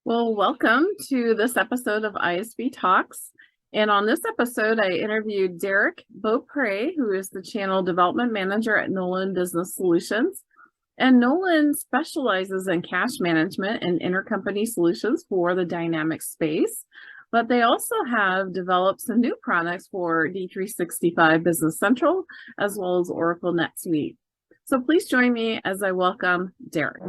Well, welcome to this episode of ISV Talks. And on this episode, I interviewed Derek Beaupre, who is the Channel Development Manager at Nolan Business Solutions. And Nolan specializes in cash management and intercompany solutions for the dynamic space. But they also have developed some new products for D365 Business Central, as well as Oracle NetSuite. So please join me as I welcome Derek.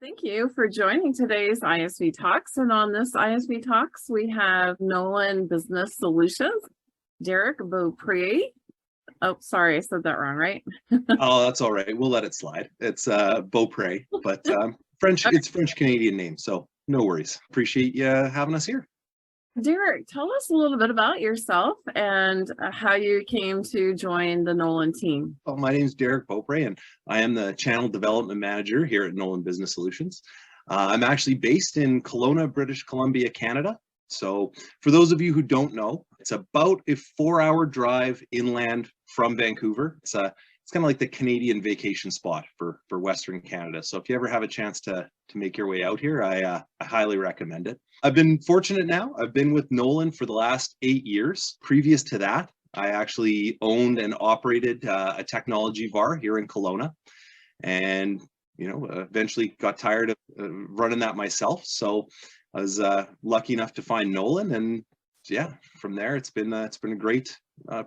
Thank you for joining today's ISV Talks. And on this ISV Talks, we have Nolan Business Solutions, Derek Beaupre. Oh, sorry, I said that wrong, right? Oh, that's all right. We'll let it slide. It's Beaupre, but French. It's French Canadian name, so no worries. Appreciate you having us here. Derek, tell us a little bit about yourself and how you came to join the Nolan team. Well, my name is Derek Beaupre, and I am the Channel Development Manager here at Nolan Business Solutions. I'm actually based in Kelowna, British Columbia, Canada. So for those of you who don't know, it's about a 4-hour drive inland from Vancouver. It's kind of like the Canadian vacation spot for Western Canada. So if you ever have a chance to make your way out here, I highly recommend it. I've been fortunate now. I've been with Nolan for the last 8 years. Previous to that, I actually owned and operated a technology bar here in Kelowna, and eventually got tired of running that myself. So I was lucky enough to find Nolan, and yeah, from there it's been a great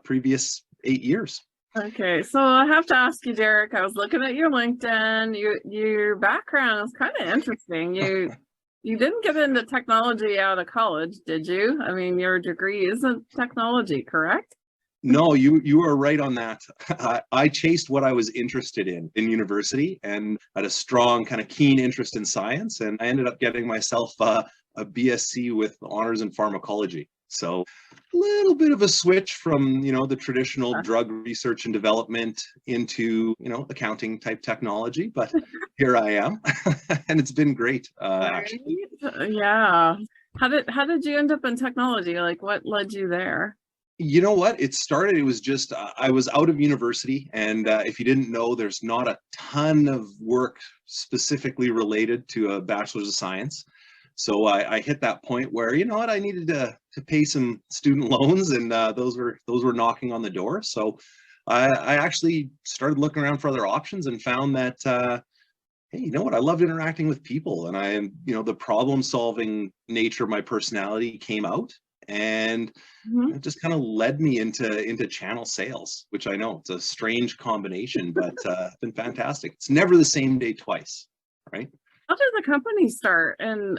previous 8 years. Okay, so I have to ask you, Derek, I was looking at your LinkedIn. Your background is kind of interesting. You didn't get into technology out of college, did you? I mean, your degree isn't technology, correct? No, you are right on that. I chased what I was interested in university, and had a strong kind of keen interest in science, and I ended up getting myself a BSc with honors in pharmacology. So a little bit of a switch from, the traditional drug research and development into, accounting type technology, but here I am. And it's been great, actually. Yeah. How did you end up in technology? Like, what led you there? You know what? It was just, I was out of university, and if you didn't know, there's not a ton of work specifically related to a bachelor's of science. So I hit that point where, I needed to pay some student loans, and those were knocking on the door. So I actually started looking around for other options and found that, hey, you know what? I loved interacting with people, and I am, the problem solving nature of my personality came out, and it just kind of led me into channel sales, which I know it's a strange combination, but it's been fantastic. It's never the same day twice, right? How did the company start, and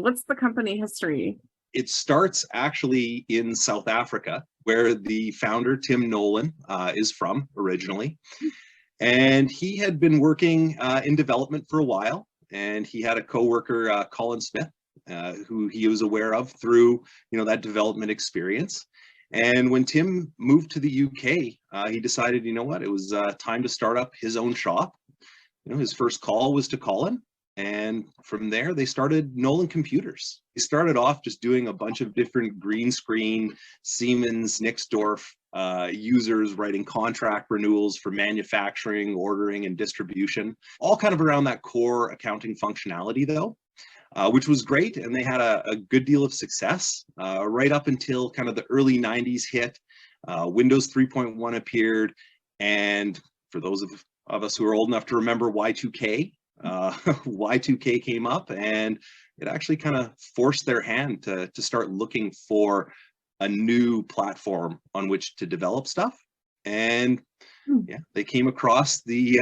what's the company history? It starts actually in South Africa, where the founder, Tim Nolan, is from originally. And he had been working in development for a while, and he had a coworker, Colin Smith, who he was aware of through, that development experience. And when Tim moved to the UK, he decided, you know what, it was time to start up his own shop. His first call was to Colin. And from there, they started Nolan Computers. They started off just doing a bunch of different green screen, Siemens, Nixdorf users, writing contract renewals for manufacturing, ordering, and distribution, all kind of around that core accounting functionality, though, which was great. And they had a good deal of success right up until kind of the early 90s hit. Windows 3.1 appeared. And for those of us who are old enough to remember Y2K, Y2K came up, and it actually kind of forced their hand to start looking for a new platform on which to develop stuff. And yeah, they came across the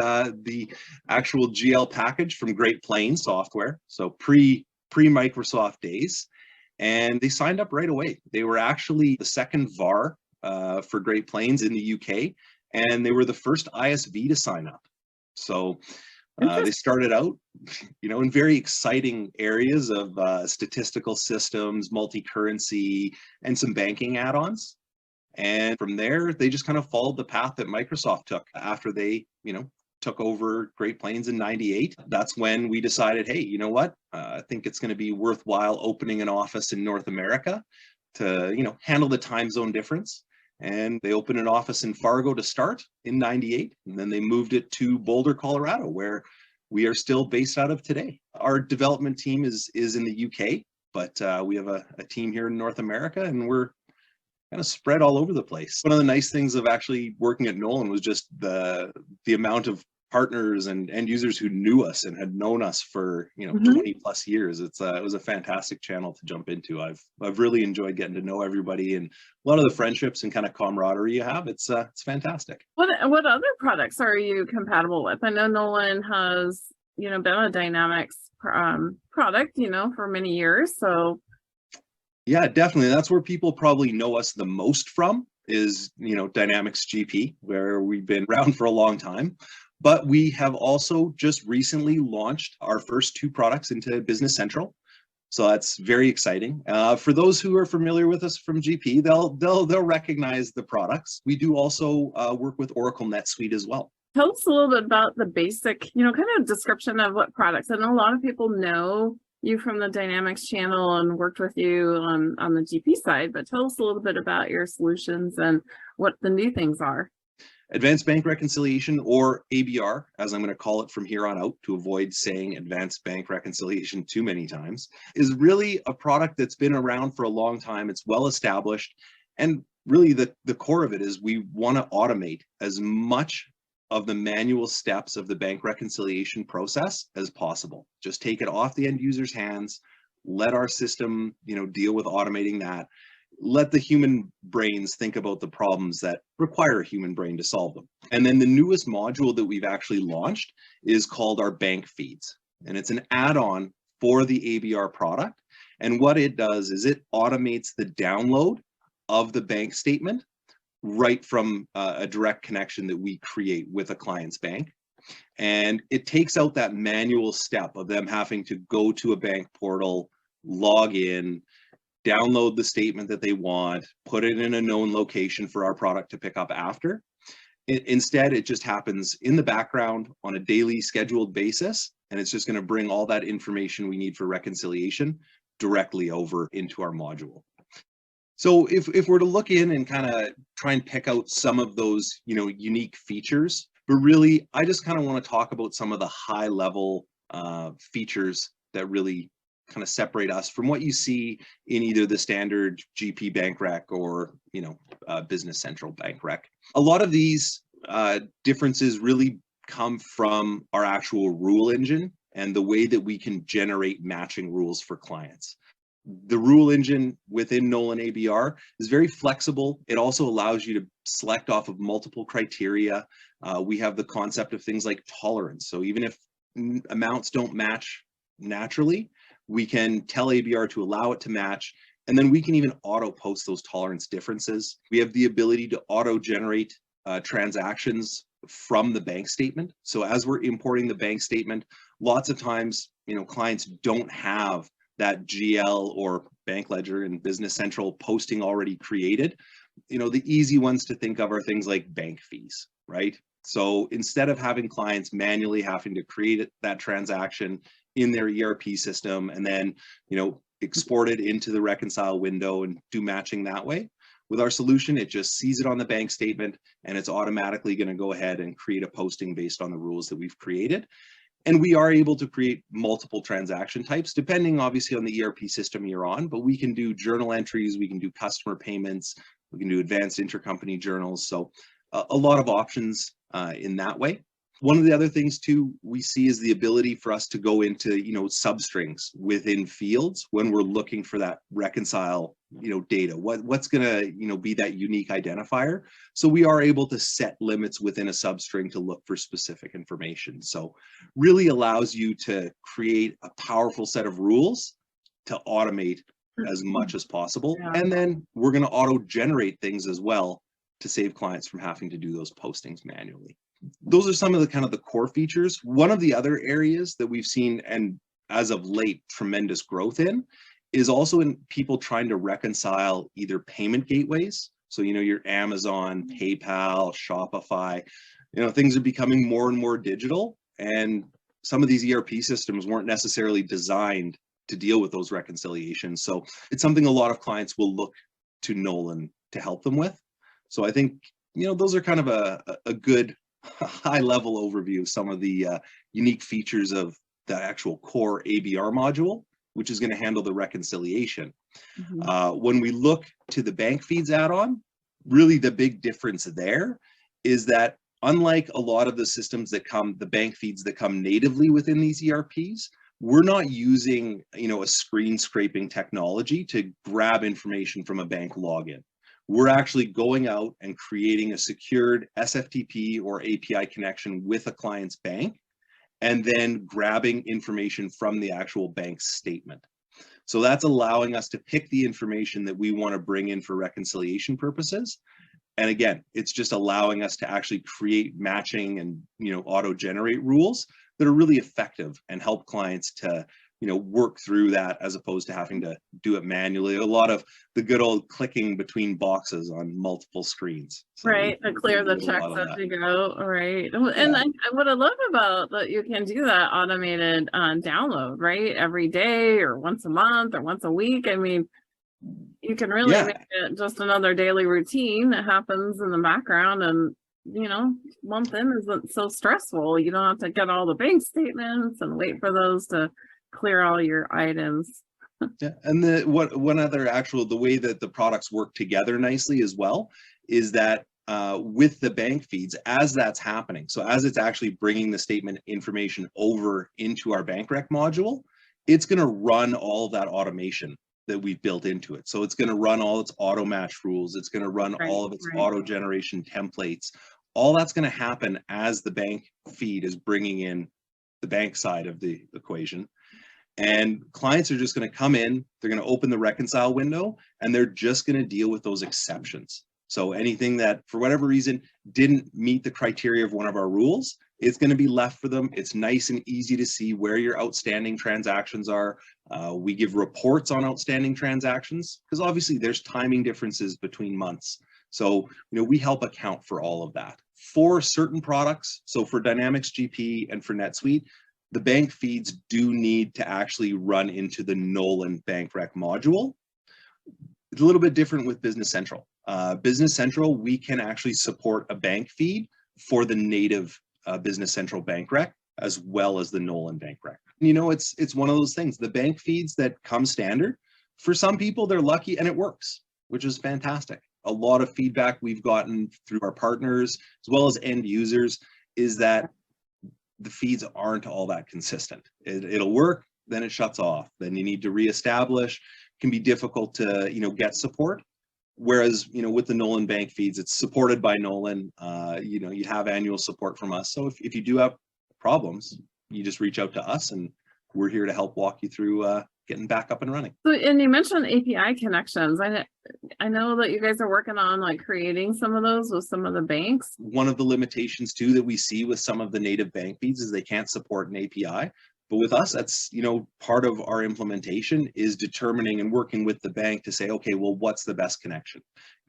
actual GL package from Great Plains Software, so pre Microsoft days, and they signed up right away. They were actually the second VAR for Great Plains in the UK, and they were the first ISV to sign up. So they started out, in very exciting areas of statistical systems, multi-currency, and some banking add-ons. And from there, they just kind of followed the path that Microsoft took after they, took over Great Plains in '98. That's when we decided, hey, you know what? I think it's going to be worthwhile opening an office in North America to, handle the time zone difference. And they opened an office in Fargo to start in '98, and then they moved it to Boulder, Colorado, where we are still based out of today. Our development team is in the UK, but we have a team here in North America, and we're kind of spread all over the place. One of the nice things of actually working at Nolan was just the amount of partners and end users who knew us and had known us for 20 plus years. It was a fantastic channel to jump into. I've really enjoyed getting to know everybody, and a lot of the friendships and kind of camaraderie you have. It's fantastic. What other products are you compatible with? I know Nolan has been a Dynamics product for many years. So yeah, definitely. That's where people probably know us the most from is Dynamics GP, where we've been around for a long time. But we have also just recently launched our first 2 products into Business Central. So that's very exciting. For those who are familiar with us from GP, they'll recognize the products. We do also work with Oracle NetSuite as well. Tell us a little bit about the basic, kind of description of what products. I know a lot of people know you from the Dynamics channel and worked with you on the GP side, but tell us a little bit about your solutions and what the new things are. Advanced Bank Reconciliation, or ABR, as I'm going to call it from here on out to avoid saying Advanced Bank Reconciliation too many times, is really a product that's been around for a long time. It's well established. And really the core of it is we want to automate as much of the manual steps of the bank reconciliation process as possible. Just take it off the end user's hands, let our system, deal with automating that. Let the human brains think about the problems that require a human brain to solve them. And then the newest module that we've actually launched is called our bank feeds. And it's an add-on for the ABR product. And what it does is it automates the download of the bank statement right from a direct connection that we create with a client's bank. And it takes out that manual step of them having to go to a bank portal, log in, download the statement that they want, put it in a known location for our product to pick up after. Instead, it just happens in the background on a daily scheduled basis, and it's just going to bring all that information we need for reconciliation directly over into our module. So if we're to look in and kind of try and pick out some of those, unique features, but really, I just kind of want to talk about some of the high level features that really kind of separate us from what you see in either the standard GP bank rec or Business Central bank rec. A lot of these differences really come from our actual rule engine and the way that we can generate matching rules for clients. The rule engine within Nolan ABR is very flexible. It also allows you to select off of multiple criteria. We have the concept of things like tolerance. So even if amounts don't match naturally, we can tell ABR to allow it to match, and then we can even auto post those tolerance differences. We have the ability to auto generate transactions from the bank statement. So as we're importing the bank statement, lots of times, clients don't have that GL or bank ledger and Business Central posting already created. The easy ones to think of are things like bank fees, right? So instead of having clients manually having to create that transaction in their ERP system and then, export it into the reconcile window and do matching that way, with our solution, it just sees it on the bank statement and it's automatically going to go ahead and create a posting based on the rules that we've created. And we are able to create multiple transaction types, depending obviously on the ERP system you're on, but we can do journal entries, we can do customer payments, we can do advanced intercompany journals. So a lot of options in that way. One of the other things too we see is the ability for us to go into substrings within fields when we're looking for that reconcile data. What's gonna be that unique identifier? So we are able to set limits within a substring to look for specific information. So really allows you to create a powerful set of rules to automate as much as possible. Yeah. And then we're going to auto generate things as well to save clients from having to do those postings manually. Those are some of the kind of the core features. One of the other areas that we've seen, and as of late, tremendous growth in, is also in people trying to reconcile either payment gateways. So, your Amazon, PayPal, Shopify, things are becoming more and more digital, and some of these ERP systems weren't necessarily designed to deal with those reconciliations. So it's something a lot of clients will look to Nolan to help them with. So I think, those are kind of a good high level overview of some of the unique features of the actual core ABR module, which is going to handle the reconciliation. When we look to the bank feeds add-on, really the big difference there is that unlike a lot of the systems that come, the bank feeds that come natively within these ERPs, we're not using, a screen scraping technology to grab information from a bank login. We're actually going out and creating a secured SFTP or API connection with a client's bank, and then grabbing information from the actual bank statement. So that's allowing us to pick the information that we want to bring in for reconciliation purposes. And again, it's just allowing us to actually create matching and, auto generate rules that are really effective and help clients to, work through that, as opposed to having to do it manually. A lot of the good old clicking between boxes on multiple screens. So right, to clear the checks as you go. Right. And what I love about that, you can do that automated download, right? Every day or once a month or once a week. I mean, you can really make it just another daily routine that happens in the background, and month end isn't so stressful. You don't have to get all the bank statements and wait for those to clear all your items. Yeah, and the way that the products work together nicely as well is that with the bank feeds, as that's happening, so as it's actually bringing the statement information over into our bank rec module, it's going to run all of that automation that we've built into it. So it's going to run all its auto match rules. It's going to run all of its auto generation templates. All that's going to happen as the bank feed is bringing in the bank side of the equation. And clients are just going to come in, they're going to open the reconcile window, and they're just going to deal with those exceptions. So anything that, for whatever reason, didn't meet the criteria of one of our rules, it's going to be left for them. It's nice and easy to see where your outstanding transactions are. We give reports on outstanding transactions, because obviously there's timing differences between months. So, we help account for all of that. For certain products, so for Dynamics GP and for NetSuite, the bank feeds do need to actually run into the Nolan bank rec module. It's a little bit different with Business Central. Business Central, we can actually support a bank feed for the native Business Central bank rec, as well as the Nolan bank rec. It's one of those things. The bank feeds that come standard, for some people, they're lucky and it works, which is fantastic. A lot of feedback we've gotten through our partners, as well as end users, is that the feeds aren't all that consistent. It'll work, then it shuts off. Then you need to reestablish. It can be difficult to, get support. Whereas, with the Nolan bank feeds, it's supported by Nolan. You have annual support from us. So if you do have problems, you just reach out to us, and we're here to help walk you through getting back up and running. So, and you mentioned API connections. I know that you guys are working on creating some of those with some of the banks. One of the limitations too that we see with some of the native bank feeds is they can't support an API. But with us, that's, part of our implementation is determining and working with the bank to say, okay, well, what's the best connection?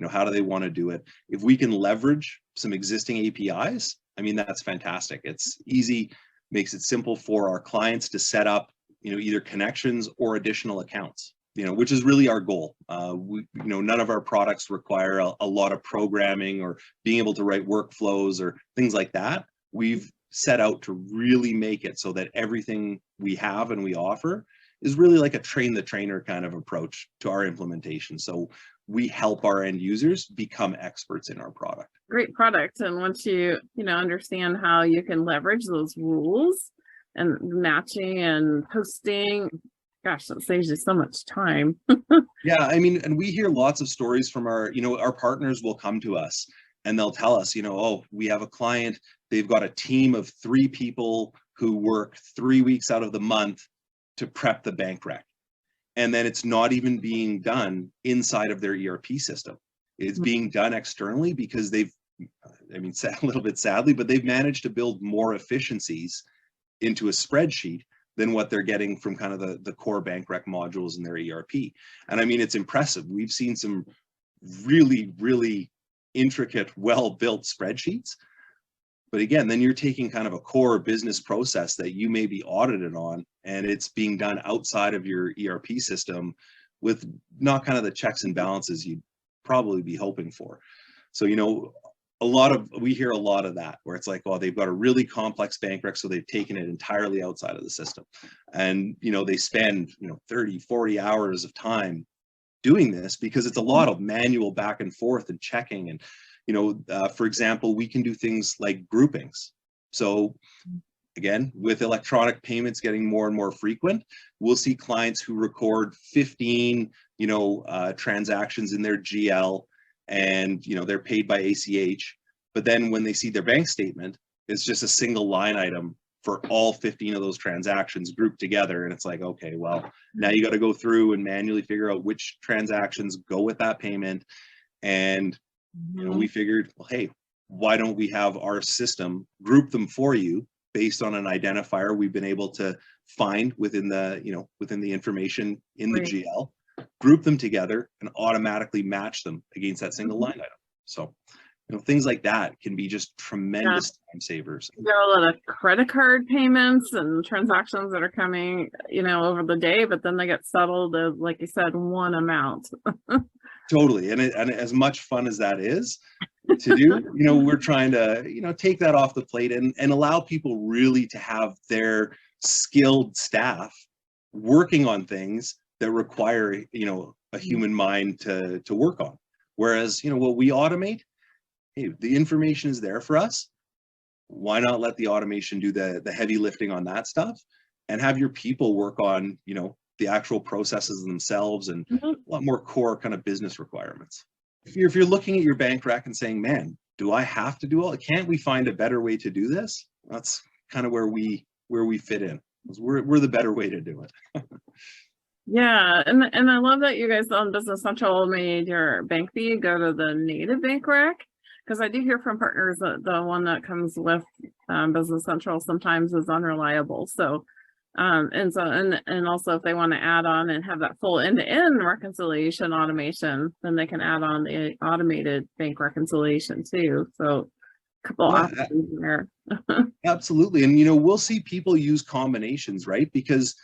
How do they want to do it? If we can leverage some existing APIs, that's fantastic. It's easy, makes it simple for our clients to set up, either connections or additional accounts, which is really our goal. None of our products require a lot of programming or being able to write workflows or things like that. We've set out to really make it so that everything we have and we offer is really like a train the trainer kind of approach to our implementation. So we help our end users become experts in our product. Great product. And once you, understand how you can leverage those rules and matching and posting, gosh, that saves you so much time. Yeah, and we hear lots of stories from our partners will come to us and they'll tell us, oh, we have a client, they've got a team of 3 people who work 3 weeks out of the month to prep the bank rec. And then it's not even being done inside of their ERP system. It's being done externally because they've, a little bit sadly, but they've managed to build more efficiencies into a spreadsheet than what they're getting from kind of the core bank rec modules in their ERP. And it's impressive. We've seen some really, really intricate, well-built spreadsheets But again, then you're taking kind of a core business process that you may be audited on, and it's being done outside of your ERP system with not kind of the checks and balances you'd probably be hoping for. So, we hear a lot of that where it's like, oh, they've got a really complex bank rec, so they've taken it entirely outside of the system. And, they spend, 30, 40 hours of time doing this because it's a lot of manual back and forth and checking. And, for example, we can do things like groupings. So again, with electronic payments getting more and more frequent, we'll see clients who record 15, transactions in their GL, and, they're paid by ACH. But then when they see their bank statement, it's just a single line item for all 15 of those transactions grouped together. And it's like, okay, well, now you got to go through and manually figure out which transactions go with that payment. And, we figured, well, hey, why don't we have our system group them for you based on an identifier we've been able to find within the, within the information in the GL, group them together and automatically match them against that single line item. So, things like that can be just tremendous time savers. There are a lot of credit card payments and transactions that are coming, over the day, but then they get settled as, like you said, one amount. Totally. And as much fun as that is to do, we're trying to, take that off the plate and allow people really to have their skilled staff working on things that require, a human mind to work on. Whereas, what we automate, hey, the information is there for us. Why not let the automation do the heavy lifting on that stuff and have your people work on, the actual processes themselves and a lot more core kind of business requirements. If you're looking at your bank rec and saying, man, do I have to do all? Can't we find a better way to do this? That's kind of where we fit in. We're the better way to do it. Yeah, and I love that you guys on Business Central made your bank feed go to the native bank rec, because I do hear from partners that the one that comes with Business Central sometimes is unreliable. So and also if they want to add on and have that full end-to-end reconciliation automation, then they can add on the automated bank reconciliation too. So a couple options there. Absolutely. And we'll see people use combinations, right? Because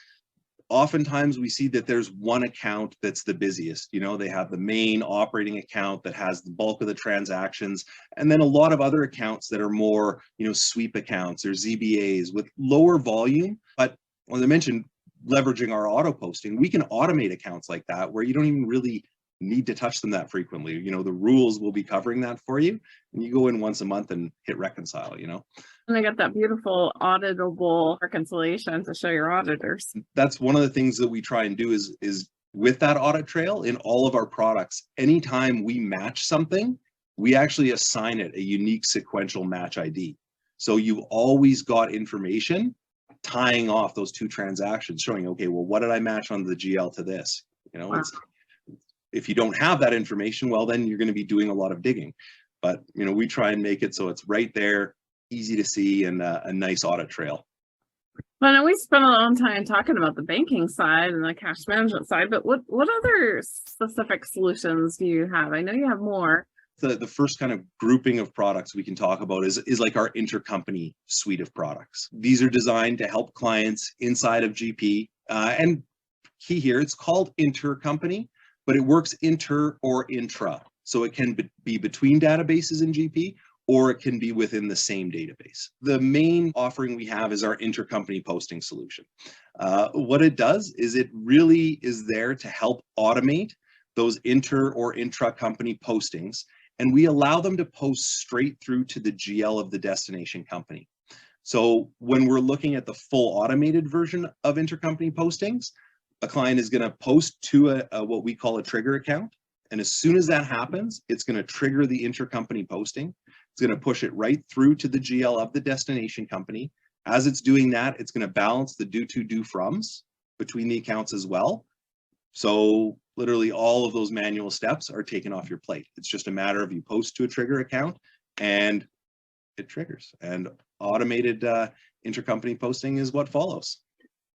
oftentimes we see that there's one account that's the busiest. They have the main operating account that has the bulk of the transactions, and then a lot of other accounts that are more, sweep accounts or ZBAs with lower volume. But as I mentioned, leveraging our auto posting, we can automate accounts like that where you don't even really need to touch them that frequently. The rules will be covering that for you, and you go in once a month and hit reconcile. And they got that beautiful auditable reconciliation to show your auditors. That's one of the things that we try and do is with that audit trail in all of our products. Anytime we match something, we actually assign it a unique sequential match ID. So you've always got information tying off those two transactions, showing, okay, well, what did I match on the GL to this? Wow. If you don't have that information, well, then you're going to be doing a lot of digging. But, we try and make it so it's right there, easy to see, and a nice audit trail. Well, we spent a long time talking about the banking side and the cash management side, but what other specific solutions do you have? I know you have more. The first kind of grouping of products we can talk about is like our intercompany suite of products. These are designed to help clients inside of GP. And key here, it's called intercompany, but it works inter or intra. So it can be between databases in GP, or it can be within the same database. The main offering we have is our intercompany posting solution. What it does is it really is there to help automate those inter or intra-company postings, and we allow them to post straight through to the GL of the destination company. So when we're looking at the full automated version of intercompany postings, a client is going to post to what we call a trigger account. And as soon as that happens, it's going to trigger the intercompany posting. It's going to push it right through to the GL of the destination company. As it's doing that, it's going to balance the due to, due froms between the accounts as well. So literally all of those manual steps are taken off your plate. It's just a matter of you post to a trigger account and it triggers, and automated intercompany posting is what follows.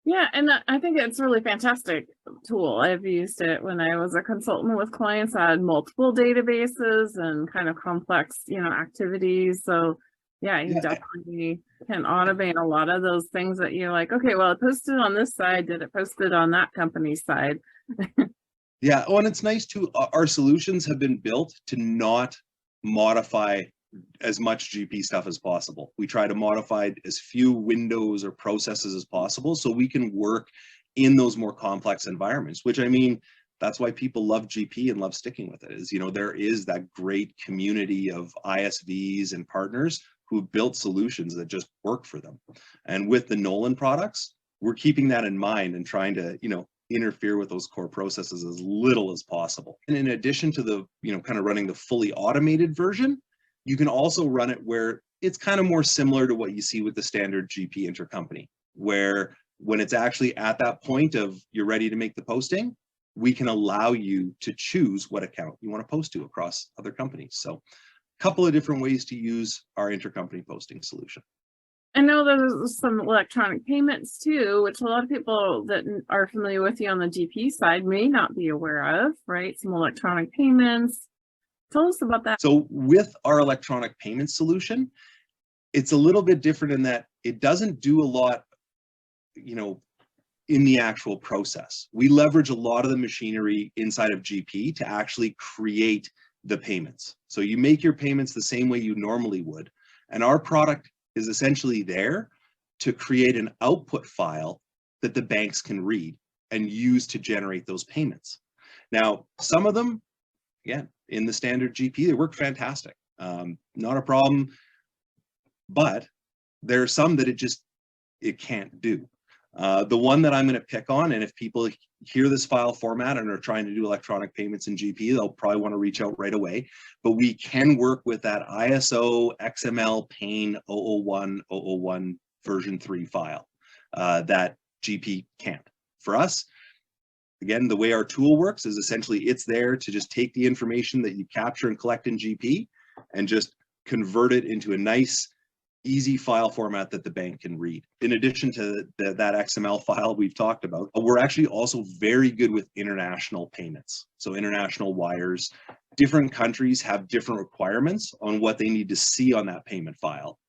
Yeah, and I think it's a really fantastic tool. I've used it when I was a consultant with clients. I had multiple databases and kind of complex, activities. So Yeah, you Yeah, definitely can automate a lot of those things that you're like, okay, well, it posted on this side. Did it post it on that company's side? yeah. Oh, and it's nice too. Our solutions have been built to not modify as much GP stuff as possible. We try to modify as few windows or processes as possible so we can work in those more complex environments, which I mean, that's why people love GP and love sticking with it is, there is that great community of ISVs and partners who built solutions that just work for them. And with the Nolan products, we're keeping that in mind and trying to, interfere with those core processes as little as possible. And in addition to the, kind of running the fully automated version, you can also run it where it's kind of more similar to what you see with the standard GP intercompany, where when it's actually at that point of you're ready to make the posting, we can allow you to choose what account you want to post to across other companies. So a couple of different ways to use our intercompany posting solution. I know there's some electronic payments too, which a lot of people that are familiar with you on the GP side may not be aware of, right? Some electronic payments. Tell us about that. So with our electronic payment solution, it's a little bit different in that it doesn't do a lot, in the actual process. We leverage a lot of the machinery inside of GP to actually create the payments. So you make your payments the same way you normally would. And our product is essentially there to create an output file that the banks can read and use to generate those payments. Now, some of them, again, in the standard GP, they work fantastic. Not a problem, but there are some that it can't do. The one that I'm going to pick on, and if people hear this file format and are trying to do electronic payments in GP, they'll probably want to reach out right away. But we can work with that ISO XML pane 001 version 3 file that GP can't. For us, again, the way our tool works is essentially it's there to just take the information that you capture and collect in GP and just convert it into a nice, easy file format that the bank can read. In addition to that XML file we've talked about, we're actually also very good with international payments. So international wires, different countries have different requirements on what they need to see on that payment file.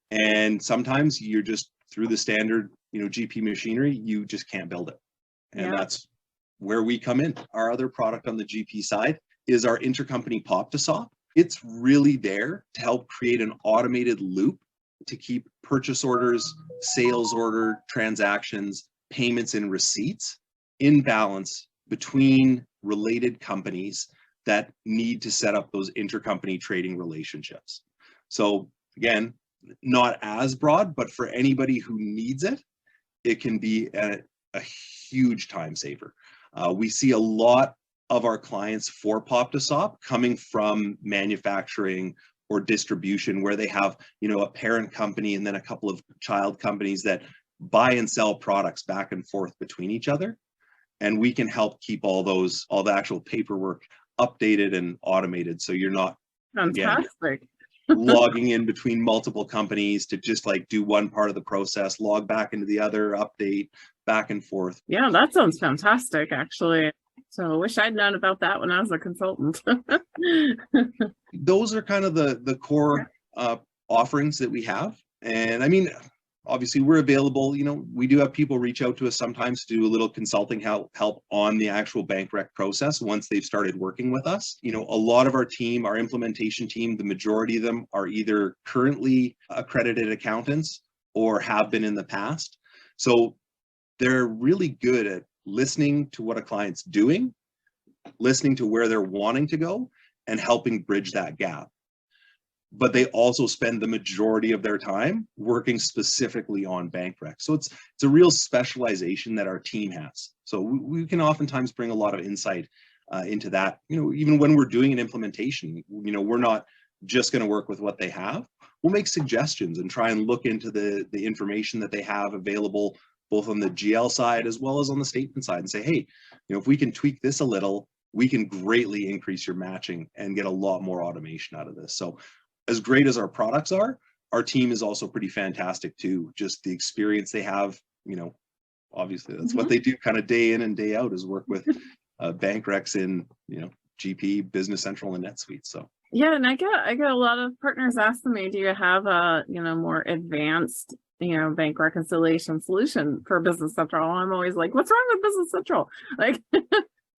And sometimes you're just through the standard, GP machinery, you just can't build it. And that's where we come in. Our other product on the GP side is our intercompany pop to SOP. It's really there to help create an automated loop to keep purchase orders, sales order, transactions, payments, and receipts in balance between related companies that need to set up those intercompany trading relationships. So again, not as broad, but for anybody who needs it, it can be a huge time saver. We see a lot of our clients for pop to SOP coming from manufacturing or distribution, where they have, a parent company and then a couple of child companies that buy and sell products back and forth between each other. And we can help keep all the actual paperwork updated and automated. So you're not Fantastic. logging in between multiple companies to just like do one part of the process, log back into the other, update back and forth. Yeah, that sounds fantastic, actually. So I wish I'd known about that when I was a consultant. Those are kind of the core offerings that we have. And I mean, obviously we're available, we do have people reach out to us sometimes to do a little consulting help on the actual bank rec process once they've started working with us. A lot of our team, our implementation team, the majority of them are either currently accredited accountants or have been in the past. So they're really good at listening to what a client's doing, listening to where they're wanting to go, and helping bridge that gap. But they also spend the majority of their time working specifically on bank rec. So it's a real specialization that our team has. So we can oftentimes bring a lot of insight into that. Even when we're doing an implementation, we're not just going to work with what they have. We'll make suggestions and try and look into the information that they have available, both on the GL side as well as on the statement side, and say, hey, if we can tweak this a little, we can greatly increase your matching and get a lot more automation out of this. So as great as our products are, our team is also pretty fantastic too. Just the experience they have, obviously that's what they do kind of day in and day out, is work with bank recs in, GP, Business Central, and NetSuite. So yeah, and I get a lot of partners asking me, do you have a, more advanced, bank reconciliation solution for Business Central? I'm always like, what's wrong with Business Central? Like,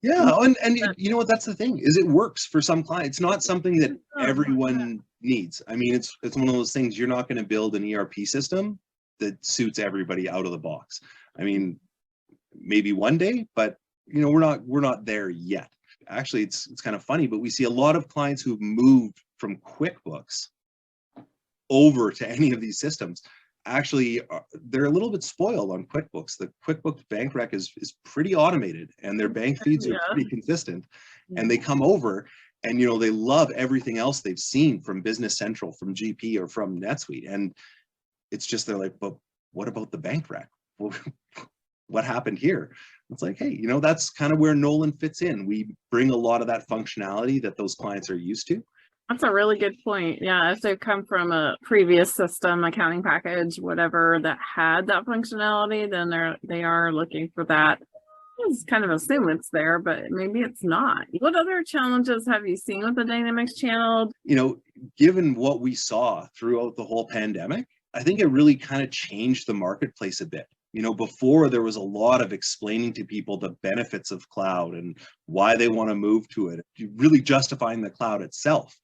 yeah, and you know what? That's the thing, is it works for some clients. It's not something that everyone needs. I mean, it's one of those things. You're not going to build an ERP system that suits everybody out of the box. I mean, maybe one day, but we're not there yet. Actually, it's kind of funny, but we see a lot of clients who've moved from QuickBooks over to any of these systems. Actually, they're a little bit spoiled on QuickBooks. The QuickBooks bank rec is pretty automated, and their bank feeds are pretty consistent. And they come over, and they love everything else they've seen from Business Central, from GP, or from NetSuite. And it's just, they're like, but what about the bank rec? What happened here? It's like, hey, that's kind of where Nolan fits in. We bring a lot of that functionality that those clients are used to. That's a really good point. Yeah, if they come from a previous system, accounting package, whatever, that had that functionality, then they are looking for that. I just kind of assume it's there, but maybe it's not. What other challenges have you seen with the Dynamics channel? Given what we saw throughout the whole pandemic, I think it really kind of changed the marketplace a bit. Before, there was a lot of explaining to people the benefits of cloud and why they want to move to it, really justifying the cloud itself.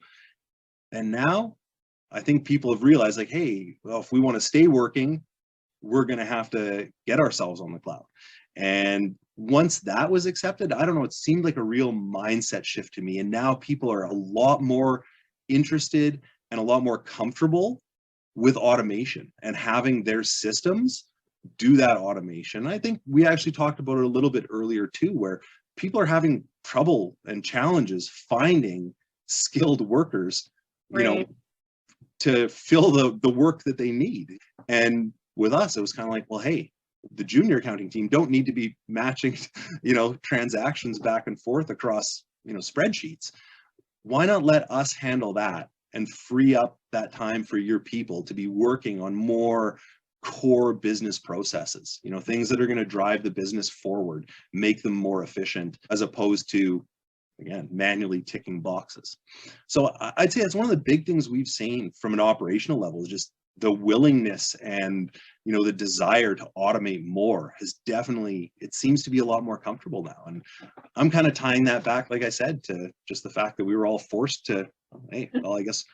And now I think people have realized, like, hey, well, if we want to stay working, we're going to have to get ourselves on the cloud. And once that was accepted, I don't know, it seemed like a real mindset shift to me. And now people are a lot more interested and a lot more comfortable with automation and having their systems do that automation. I think we actually talked about it a little bit earlier too, where people are having trouble and challenges finding skilled workers, to fill the work that they need. And with us, it was kind of like, well, hey, the junior accounting team don't need to be matching, transactions back and forth across, spreadsheets. Why not let us handle that and free up that time for your people to be working on more core business processes, things that are going to drive the business forward, make them more efficient, as opposed to, again, manually ticking boxes. So I'd say that's one of the big things we've seen from an operational level, is just the willingness and, the desire to automate more has definitely, it seems to be a lot more comfortable now. And I'm kind of tying that back, like I said, to just the fact that we were all forced to, hey, well, I guess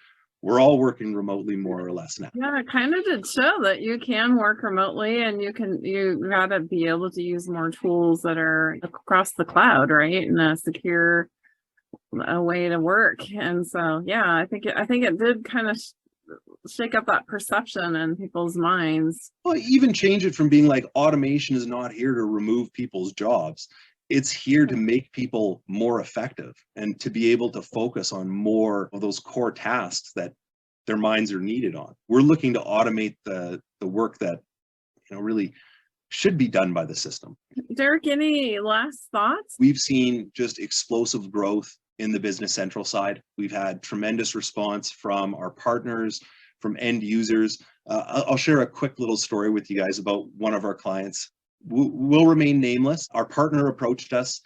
we're all working remotely more or less now. Yeah, it kind of did show that you can work remotely, and you gotta be able to use more tools that are across the cloud, right? In a secure way to work. And so, yeah, I think it did kind of shake up that perception in people's minds. Well, even change it from being like, automation is not here to remove people's jobs. It's here to make people more effective and to be able to focus on more of those core tasks that their minds are needed on. We're looking to automate the work that, really should be done by the system. Derek, any last thoughts? We've seen just explosive growth in the Business Central side. We've had tremendous response from our partners, from end users. I'll share a quick little story with you guys about one of our clients. Will remain nameless. Our partner approached us.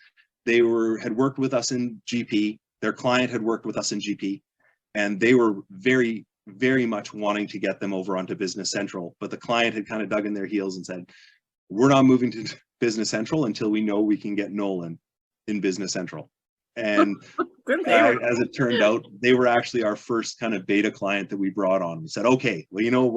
They had worked with us in GP. Their client had worked with us in GP, and they were very, very much wanting to get them over onto Business Central. But the client had kind of dug in their heels and said, we're not moving to Business Central until we know we can get Nolan in Business Central. And as it turned out, they were actually our first kind of beta client that we brought on. We said, okay, well,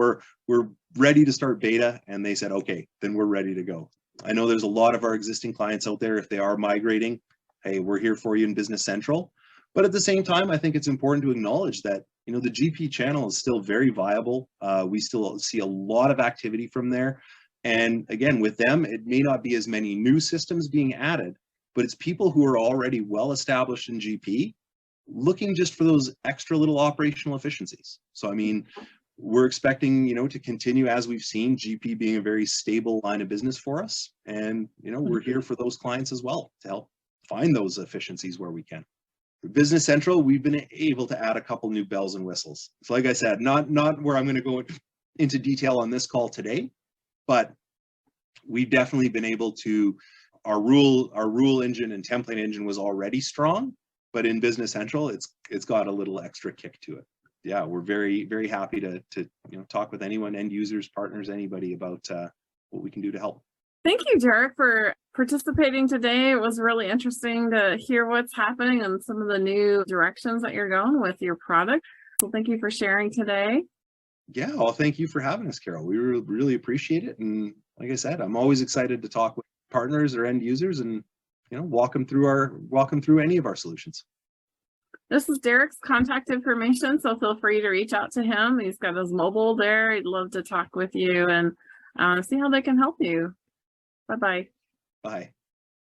we're ready to start beta. And they said, okay, then we're ready to go. I know there's a lot of our existing clients out there, if they are migrating, hey, we're here for you in Business Central. But at the same time, I think it's important to acknowledge that, the GP channel is still very viable. We still see a lot of activity from there. And again, with them, it may not be as many new systems being added, but it's people who are already well established in GP looking just for those extra little operational efficiencies. So, I mean, we're expecting, to continue, as we've seen, GP being a very stable line of business for us. And, we're here for those clients as well to help find those efficiencies where we can. For Business Central, we've been able to add a couple new bells and whistles. So like I said, not where I'm going to go into detail on this call today, but we've definitely been able to, our rule engine and template engine was already strong, but in Business Central, it's got a little extra kick to it. Yeah, we're very, very happy to talk with anyone, end users, partners, anybody about what we can do to help. Thank you, Derek, for participating today. It was really interesting to hear what's happening and some of the new directions that you're going with your product. So thank you for sharing today. Yeah, well, thank you for having us, Carol. We really appreciate it. And like I said, I'm always excited to talk with partners or end users and walk them through any of our solutions. This is Derek's contact information, so feel free to reach out to him. He's got his mobile there. He'd love to talk with you and see how they can help you. Bye-bye. Bye.